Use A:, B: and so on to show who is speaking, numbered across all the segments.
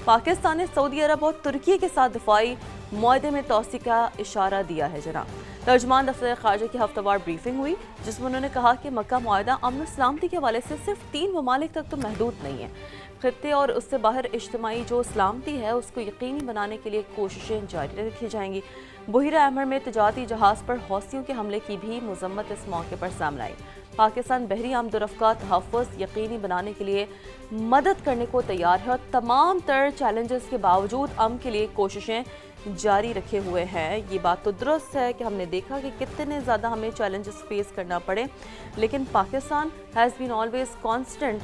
A: पाकिस्तान ने सऊदी अरब और तुर्की के साथ दिफाई मुआहदे में तोसी का इशारा दिया है। जनाब तर्जमान दफ्तर खारजा की हफ्तावार ब्रीफिंग हुई जिसमें उन्होंने कहा कि मक्का मुआहदा अमन सलामती के हवाले से सिर्फ 3 ममालिक तक तो महदूद नहीं है। खत्ते और उससे बाहर इज्तिमाई जो सलामती है उसको यकीनी बनाने के लिए कोशिशें जारी रखी जाएंगी। बुहिरा अहमर में तजारती जहाज़ पर हौसियों के हमले की भी मजम्मत इस मौके पर सामने आई। पाकिस्तान बहरी आमदोरफ्त तहफ़्फ़ुज़ यकीनी बनाने के लिए मदद करने को तैयार है और तमाम तर चैलेंजेस के बावजूद अमन के लिए कोशिशें जारी रखे हुए हैं। ये बात तो दुरुस्त है कि हमने देखा कि कितने ज़्यादा हमें चैलेंजेस फेस करना पड़े, लेकिन Pakistan has been always constant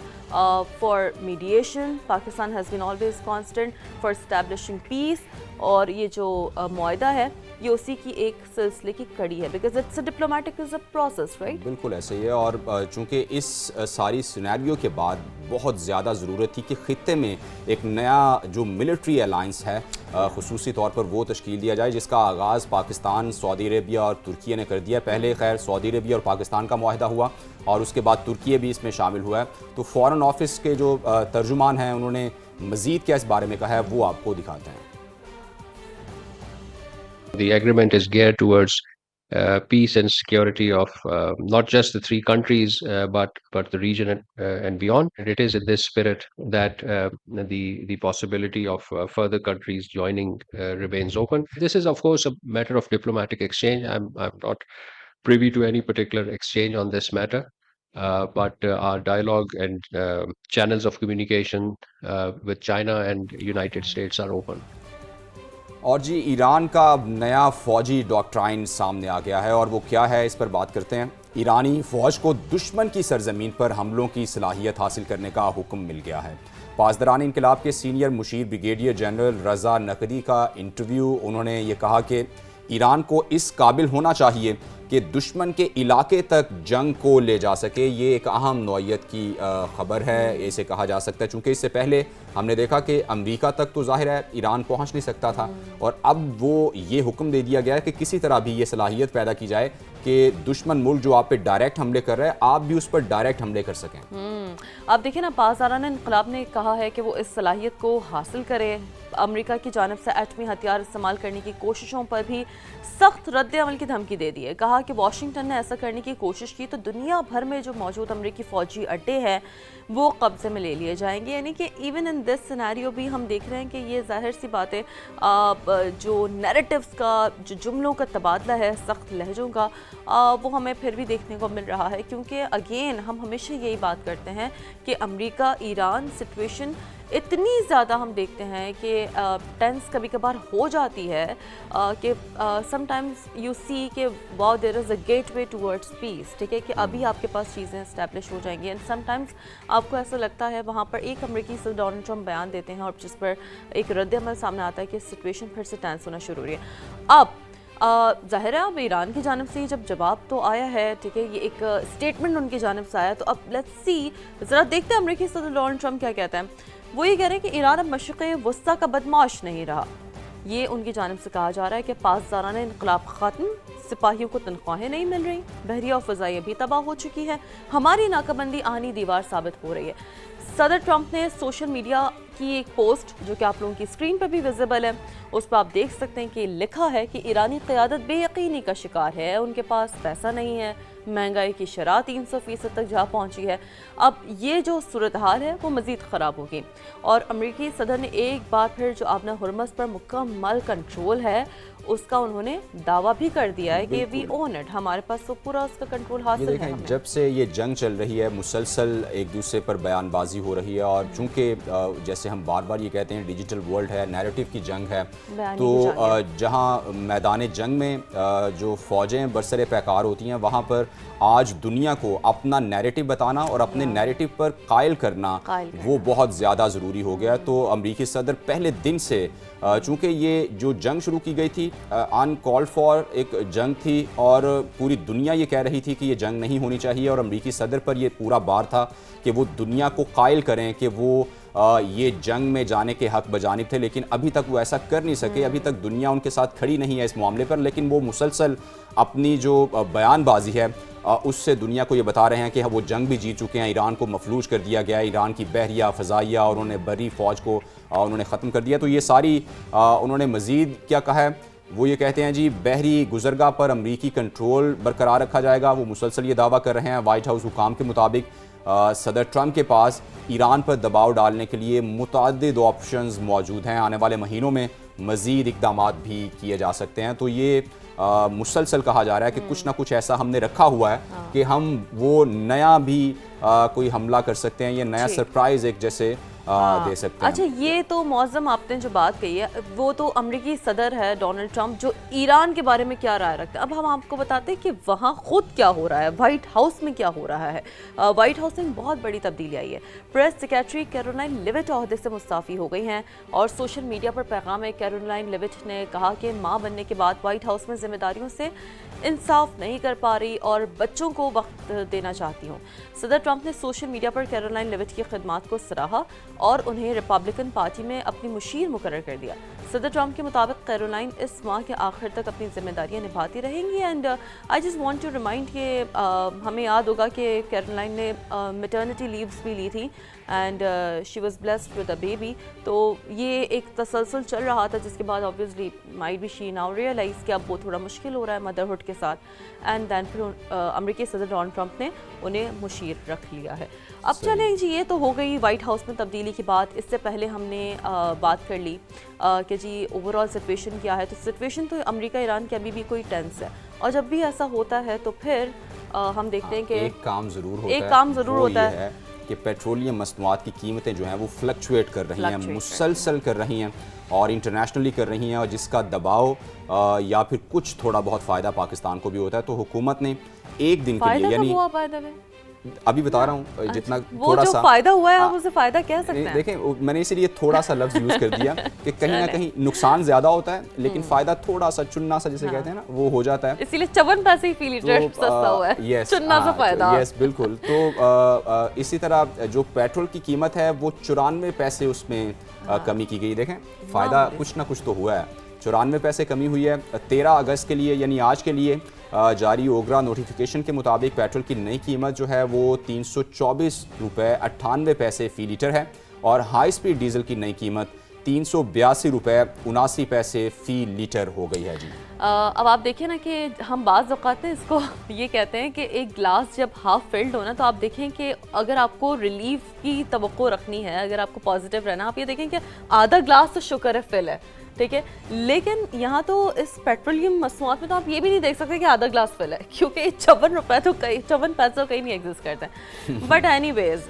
A: for mediation, Pakistan has been always constant for establishing peace. और ये जो मुआहदा है ये उसी की एक सिलसिले की कड़ी है, because it's a diplomatic is a process, right.
B: बिल्कुल ऐसे ही है। और चूँकि इस सारी सिनेरियो के बाद बहुत ज़्यादा ज़रूरत थी कि ख़ित्ते में एक नया जो मिलिट्री अलाइंस है ख़ुसूसी तौर पर वो तश्कील दिया जाए, जिसका आगाज़ पाकिस्तान, सऊदी अरेबिया और तुर्की ने कर दिया। पहले खैर सऊदी अरेबिया और पाकिस्तान का मुआहदा हुआ और उसके बाद तुर्की भी इसमें शामिल हुआ है। तो फ़ॉरेन ऑफिस के जो तर्जुमान हैं उन्होंने मज़ीद क्या इस बारे में कहा है वो आपको दिखाते हैं।
C: The agreement is geared towards peace and security of not just the three countries, but the region and beyond. And it is in this spirit that the possibility of further countries joining remains open. This is, of course, a matter of diplomatic exchange. I'm not privy to any particular exchange on this matter. But our dialogue and channels of communication with China and United States are open.
B: और जी Iran का नया फ़ौजी doctrine सामने आ गया है और वो क्या है इस पर बात करते हैं। ईरानी फ़ौज को दुश्मन की सरजमीन पर हमलों की सलाहियत हासिल करने का हुक्म मिल गया है। पासदारान इनकलाब के सीनियर मुशीर ब्रिगेडियर जनरल रज़ा नकदी का इंटरव्यू, उन्होंने ये कहा कि ईरान को इस काबिल होना चाहिए कि दुश्मन के इलाके तक जंग को ले जा सके। ये एक अहम नौइयत की ख़बर है, इसे कहा जा सकता है, चूँकि इससे पहले हमने देखा कि अमेरिका तक तो ज़ाहिर है ईरान पहुँच नहीं सकता था और अब वो ये हुक्म दे दिया गया है कि किसी तरह भी ये सलाहियत पैदा की जाए कि दुश्मन मुल्क जो आप पे डायरेक्ट हमले कर रहा है आप भी उस पर डायरेक्ट हमले कर सकें।
A: अब देखिए ना, पासदारान इनकलाब ने कहा है कि वो इस सलाहियत को हासिल करे। अमेरिका की जानिब से एटमी हथियार इस्तेमाल करने की कोशिशों पर भी सख्त रद्द अमल की धमकी दे दी है। कहा कि वाशिंगटन ने ऐसा करने की कोशिश की तो दुनिया भर में जो मौजूद अमेरिकी फ़ौजी अड्डे हैं वो कब्जे में ले लिए जाएंगे। यानी कि इवन इन दिस सिनेरियो भी हम देख रहे हैं कि ये जाहिर सी बात है, जो नैरेटिव्स का जो जुमलों का तबादला है, सख्त लहजों का, वो हमें फिर भी देखने को मिल रहा है। क्योंकि अगेन हम हमेशा यही बात करते हैं कि अमेरिका ईरान सिचुएशन इतनी ज़्यादा हम देखते हैं कि टेंस कभी कभार हो जाती है कि समटाइम्स यू सी कि wow there is a gateway towards peace, ठीक है, कि अभी आपके पास चीज़ें इस्टेब्लिश हो जाएंगी। एंड समटाइम्स आपको ऐसा लगता है वहाँ पर एक अमेरिकी से डोनाल्ड ट्रंप बयान देते हैं और जिस पर एक रद्द अमल सामने आता है कि सिचुएशन फिर से टेंस होना शुरू हो रही है। अब ज़ाहिर है अब ईरान की जानिब से जब जवाब तो आया है, ठीक है, ये एक स्टेटमेंट उनकी जानिब से आया, तो अब लेट्स सी, ज़रा देखते हैं अमेरिकी सदर डोनाल्ड ट्रंप क्या कहते हैं। वो ये कह रहे हैं कि ईरान अब मशरिक़ वस्ता का बदमाश नहीं रहा। ये उनकी जानिब से कहा जा रहा है कि पासदारान इनकलाब ख़त्म, सिपाहियों को तनख्वाहें नहीं मिल रही, बहरिया और फ़ज़ाइया भी तबाह हो चुकी है, हमारी नाकाबंदी आनी दीवार साबित हो रही है। सदर ट्रंप ने सोशल मीडिया की एक पोस्ट जो कि आप लोगों की स्क्रीन पर भी विजिबल है, उस पर आप देख सकते हैं कि लिखा है कि ईरानी क़यादत बेयकीनी का शिकार है, उनके पास पैसा नहीं है, महंगाई की शरह 300% तक जा पहुंची है। अब ये जो सूरत हाल है वो मज़ीद ख़राब होगी और अमेरिकी सदर ने एक बार फिर जो आबना हुर्मुज़ पर मुकम्मल कंट्रोल है उसका उन्होंने दावा भी कर दिया है कि वी ओन इट, हमारे पास तो पूरा उसका कंट्रोल हासिल है।
B: जब से ये जंग चल रही है मुसलसल एक दूसरे पर बयानबाजी हो रही है और चूँकि जैसे हम बार बार ये कहते हैं डिजिटल वर्ल्ड है, नैरेटिव की जंग है, तो जहाँ मैदान जंग में जो फ़ौजें बरसरे पैकार होती हैं वहाँ पर आज दुनिया को अपना नैरेटिव बताना और अपने नैरेटिव पर कायल करना वो बहुत ज़्यादा ज़रूरी हो गया। तो अमेरिकी सदर पहले दिन से चूँकि ये जो जंग शुरू की गई थी अनकॉल्ड फॉर एक जंग थी और पूरी दुनिया ये कह रही थी कि ये जंग नहीं होनी चाहिए और अमेरिकी सदर पर ये पूरा बार था कि वो दुनिया को कायल करें कि वो ये जंग में जाने के हक बजानिब थे, लेकिन अभी तक वो ऐसा कर नहीं सके। अभी तक दुनिया उनके साथ खड़ी नहीं है इस मामले पर, लेकिन वो मुसलसल अपनी जो बयानबाजी है उससे दुनिया को ये बता रहे हैं कि वो जंग भी जीत चुके हैं। ईरान को मफलूज कर दिया गया है, ईरान की बहरिया फ़ज़ाइया और उन्होंने बरी फ़ौज को उन्होंने ख़त्म कर दिया। तो ये सारी उन्होंने मज़ीद क्या कहा है, वो ये कहते हैं जी बहरी गुज़रगाह पर अमरीकी कंट्रोल बरकरार रखा जाएगा। वो मुसलसल ये दावा कर रहे हैं। वाइट हाउस हुकाम के मुताबिक सदर ट्रंप के पास ईरान पर दबाव डालने के लिए मुतअद्दिद ऑप्शंस मौजूद हैं। आने वाले महीनों में मज़ीद इक़दाम भी किए जा सकते हैं। तो ये मुसलसल कहा जा रहा है कि कुछ ना कुछ ऐसा हमने रखा हुआ है कि हम वो नया भी कोई हमला कर सकते हैं, ये नया सरप्राइज़ एक जैसे दे सकते हैं।
A: अच्छा, ये तो मौज़म आपने जो बात कही है, वो तो अमेरिकी सदर है डोनाल्ड ट्रंप जो ईरान के बारे में क्या राय रखते हैं। अब हम आपको बताते हैं कि वहाँ खुद क्या हो रहा है, वाइट हाउस में क्या हो रहा है। वाइट हाउस में बहुत बड़ी तब्दीली आई है। प्रेस सेक्रेटरी कैरोलाइन लिविट ओहदे से मुस्ताफ़ी हो गई हैं और सोशल मीडिया पर पैगाम में कैरोलाइन लिविट ने कहा कि माँ बनने के बाद वाइट हाउस में जिम्मेदारियों से इंसाफ नहीं कर पा रही और बच्चों को वक्त देना चाहती हूँ। सदर ट्रंप ने सोशल मीडिया पर कैरोलाइन लिविट की खिदमात को सराहा और उन्हें रिपब्लिकन पार्टी में अपनी मुशीर मुकर्रर कर दिया। सदर ट्रंप के मुताबिक कैरोलाइन इस माह के आखिर तक अपनी जिम्मेदारियां निभाती रहेंगी। And I just want to remind कि हमें याद होगा कि कैरोलाइन ने मैटरनिटी लीव्स भी ली थी and she was blessed with a baby. तो ये एक तसलसल चल रहा था, जिसके बाद obviously might be she now realize कि अब वो थोड़ा मुश्किल हो रहा है मदरहुड के साथ। एंड दैन फिर अमेरिकी सदर डोनाल्ड ट्रंप ने उन्हें मुशीर रख लिया है। अब चलें जी, ये तो हो गई वाइट हाउस में तब्दीली की बात। इससे पहले हमने बात कर ली कि जी ओवरऑल सिचुएशन क्या है। तो सिचुएशन तो अमेरिका ईरान की अभी भी कोई टेंस है, और जब भी ऐसा होता है तो फिर हम देखते हैं कि
B: एक काम ज़रूर होता है कि पेट्रोलियम मसनूआत की कीमतें जो हैं वो फ्लक्चुएट कर रही हैं, मुसलसल कर रही हैं और इंटरनेशनली कर रही हैं, और जिसका दबाव या फिर कुछ थोड़ा बहुत फ़ायदा पाकिस्तान को भी होता है। तो हुकूमत ने एक दिन के लिए, यानी अभी बता रहा हूँ जितना थोड़ा सा
A: फायदा हुआ है, आप उसे फायदा कह सकते हैं।
B: देखें, मैंने इसीलिए थोड़ा सा लफ्ज़ यूज़ कर दिया कि कहीं ना कहीं नुकसान ज़्यादा होता है, लेकिन फ़ायदा थोड़ा सा चुन्ना सा जिसे कहते हैं ना, वो हो जाता है।
A: इसीलिए 54 पैसे फी लीटर सस्ता हुआ है, चुन्ना सा फायदा।
B: यस, बिल्कुल। तो इसी तरह जो पेट्रोल की कीमत है वो 94 पैसे उसमें कमी की गई। देखें, फ़ायदा कुछ ना कुछ तो हुआ है। 94 पैसे कमी हुई है। 13 अगस्त के लिए यानी आज के लिए जारी ओगरा नोटिफिकेशन के मुताबिक पेट्रोल की नई कीमत जो है वो 324 रुपये 98 पैसे फ़ी लीटर है, और हाई स्पीड डीजल की नई कीमत 382 रुपये 79 पैसे फ़ी लीटर हो गई है जी।
A: अब आप देखिए ना कि हम बाज़ औक़ात इसको ये कहते हैं कि एक गिलास जब हाफ़ फिल्ड हो ना, तो आप देखें कि अगर आपको रिलीफ की तवक्को रखनी है, अगर आपको पॉजिटिव रहना, आप ये देखें कि आधा गिलास तो शुक्र है फिल है, ठीक है। लेकिन यहाँ तो इस पेट्रोलियम मसनूआत में तो आप ये भी नहीं देख सकते कि आधा ग्लास फिल है, क्योंकि 54 रुपये तो 54 पैसे कहीं नहीं एग्जिस्ट करते हैं। बट एनीवेज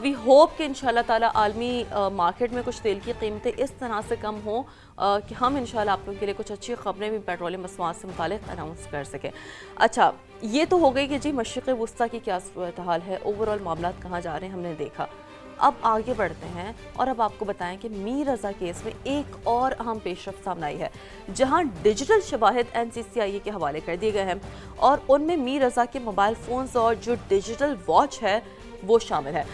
A: वी होप कि इंशाल्लाह ताला आलमी मार्केट में कुछ तेल की कीमतें इस तरह से कम हों कि हम इंशाल्लाह आप लोगों के लिए कुछ अच्छी खबरें भी पेट्रोलियम मसनूआत से मुताल्लिक़ अनाउंस कर सकें। अच्छा, ये तो हो गई कि जी मशरिक़ वुस्ता की क्या सूरत हाल है, ओवरऑल मामला कहाँ जा रहे हैं हमने देखा। अब आगे बढ़ते हैं और अब आपको बताएं कि मीर रज़ा केस में एक और अहम पेशरफ्त सामने आई है, जहां डिजिटल शवाहिद NCCIA के हवाले कर दिए गए हैं और उनमें मीर रज़ा के मोबाइल फ़ोन्स और जो डिजिटल वॉच है वो शामिल है।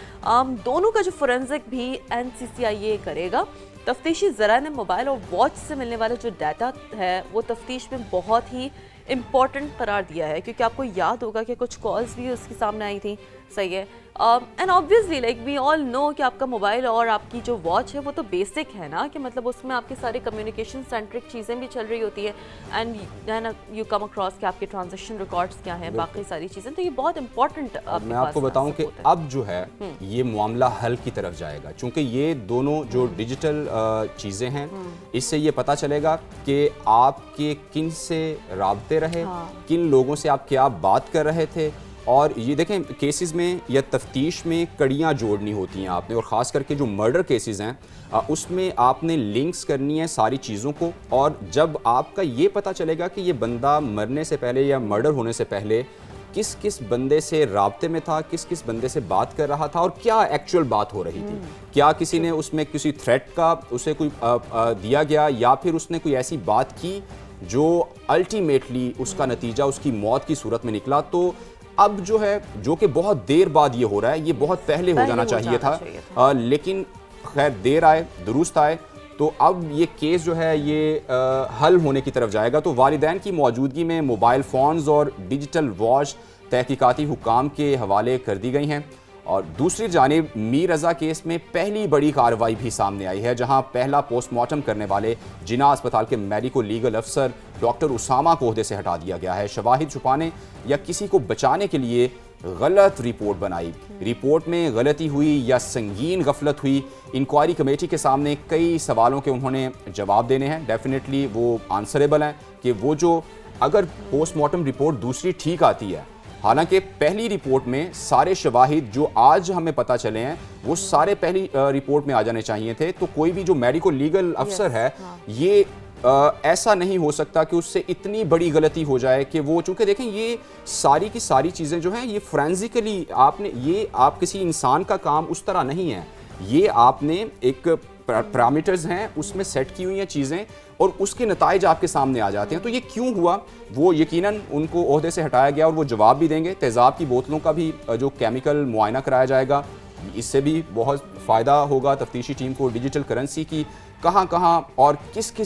A: दोनों का जो फोरेंसिक भी NCCIA करेगा। तफ्तीशी ज़रा ने मोबाइल और वॉच से मिलने वाला जो डाटा है वो तफ्तीश में बहुत ही इम्पॉर्टेंट करार दिया है, क्योंकि आपको याद होगा कि कुछ कॉल्स भी उसके सामने आई थी, सही है। And obviously like we all know कि आपका मोबाइल और आपकी जो वॉच है वो तो बेसिक है ना, कि मतलब उसमें आपकी सारी कम्युनिकेशन सेंट्रिक चीज़ें भी चल रही होती है, and then you come across कि आपके ट्रांजेक्शन रिकॉर्ड्स क्या हैं, बाकी सारी चीज़ें, तो ये बहुत इंपॉर्टेंट।
B: मैं आपको बताऊं कि अब जो है ये मामला हल की तरफ जाएगा, चूँकि ये दोनों जो डिजिटल चीज़ें हैं, इससे ये पता चलेगा कि आपके किन से राब्ते रहे, किन लोगों से आप क्या बात कर रहे थे। और ये देखें, केसेस में या तफ्तीश में कड़ियाँ जोड़नी होती हैं आपने, और ख़ास करके जो मर्डर केसेस हैं उसमें आपने लिंक्स करनी है सारी चीज़ों को। और जब आपका ये पता चलेगा कि ये बंदा मरने से पहले या मर्डर होने से पहले किस किस बंदे से राब्ते में था, किस किस बंदे से बात कर रहा था और क्या एक्चुअल बात हो रही थी, क्या किसी ने उसमें किसी थ्रेट का उसे कोई दिया गया, या फिर उसने कोई ऐसी बात की जो अल्टीमेटली उसका नतीजा उसकी मौत की सूरत में निकला। तो अब जो है, जो कि बहुत देर बाद ये हो रहा है, ये बहुत पहले हो जाना चाहिए था। लेकिन खैर देर आए दुरुस्त आए, तो अब ये केस जो है ये हल होने की तरफ जाएगा। तो वालिदैन की मौजूदगी में मोबाइल फ़ोन्स और डिजिटल वॉच तहकीकाती हुक्काम के हवाले कर दी गई हैं। और दूसरी जानिब मीर रज़ा केस में पहली बड़ी कार्रवाई भी सामने आई है, जहां पहला पोस्टमार्टम करने वाले जिना अस्पताल के मेडिको लीगल अफसर डॉक्टर उसामा को ओहदे से हटा दिया गया है। शवाहिद छुपाने या किसी को बचाने के लिए गलत रिपोर्ट बनाई, रिपोर्ट में गलती हुई या संगीन गफलत हुई, इंक्वायरी कमेटी के सामने कई सवालों के उन्होंने जवाब देने हैं। डेफिनेटली वो आंसरेबल हैं कि वो जो अगर पोस्टमार्टम रिपोर्ट दूसरी ठीक आती है, हालांकि पहली रिपोर्ट में सारे शवाहिद जो आज हमें पता चले हैं वो सारे पहली रिपोर्ट में आ जाने चाहिए थे, तो कोई भी जो मेडिको लीगल अफसर है ये ऐसा नहीं हो सकता कि उससे इतनी बड़ी गलती हो जाए कि वो, चूंकि देखें ये सारी की सारी चीज़ें जो हैं ये फोरेंसिकली आप किसी इंसान का काम उस तरह नहीं है, ये आपने एक पैरामीटर्स हैं उसमें सेट की हुई हैं चीज़ें और उसके नताइज आपके सामने आ जाते हैं। तो ये क्यों हुआ वो यकीनन उनको ओहदे से हटाया गया और वो जवाब भी देंगे। तेज़ाब की बोतलों का भी जो केमिकल मुआयना कराया जाएगा, इससे भी बहुत फ़ायदा होगा तफ्तीशी टीम को। डिजिटल करेंसी की कहाँ और किस